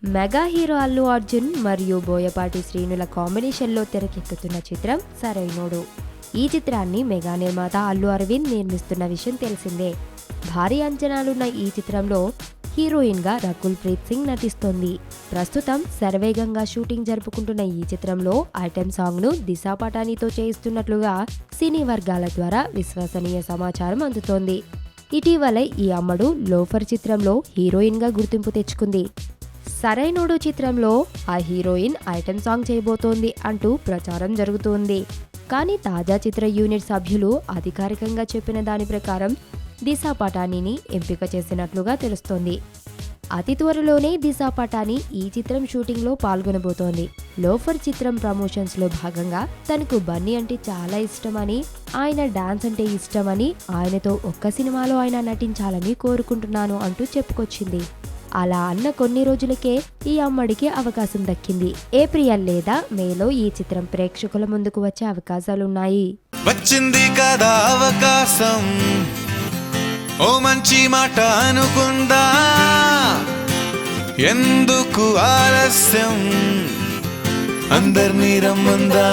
Mega hero Allu Arjun మరియు బోయపాటి శ్రీనుల కాంబినేషన్లో తెరకెక్కుతున్న చిత్రం సరైనోడు. ఈ చిత్రాన్ని మెగా నిర్మాత అల్లు అరవింద్ నిర్మిస్తున్న విషయం తెలిసిందే. భారీ అంచనాలున్న ఈ చిత్రంలో హీరోయిన్గా రకుల్ ప్రీత్ సింగ్ నటిస్తోంది. ప్రస్తుతం శరవేగంగా షూటింగ్ జరుపుకుంటున్న ఈ చిత్రంలో ఐటెం సాంగ్ను దిశా పటానీతో చేయిస్తున్నట్లుగా సినీ వర్గాల ద్వారా విశ్వసనీయ సమాచారం అందుతోంది. ఇటీవలే ఈ అమ్మడు లోఫర్ చిత్రంలో హీరోయిన్గా గుర్తింపు తెచ్చుకుంది. సరైనోడు చిత్రంలో ఆ హీరోయిన్ ఐటెం సాంగ్ చేయబోతోంది అంటూ ప్రచారం జరుగుతోంది. కానీ తాజా చిత్ర యూనిట్ సభ్యులు అధికారికంగా చెప్పిన దాని ప్రకారం దిశా పటానీని ఎంపిక చేసినట్లుగా తెలుస్తోంది. అతి త్వరలోనే దిశా పటానీ ఈ చిత్రం షూటింగ్లో పాల్గొనబోతోంది. లోఫర్ చిత్రం ప్రమోషన్స్లో భాగంగా తనకు బన్నీ అంటే చాలా ఇష్టమని, ఆయన డాన్స్ అంటే ఇష్టమని, ఆయనతో ఒక్క సినిమాలో ఆయన నటించాలని కోరుకుంటున్నాను అంటూ చెప్పుకొచ్చింది. అలా అన్న కొన్ని రోజులకే ఈ అమ్మడికి అవకాశం దక్కింది. ఏప్రిల్ లేదా మేలో ఈ చిత్రం ప్రేక్షకుల ముందుకు వచ్చే అవకాశాలున్నాయి. వచ్చింది కదా అవకాశం, ఓ మంచి మాట అనుకుందా, ఎందుకు ఆలస్యం, అందర్నీ రమ్మందా.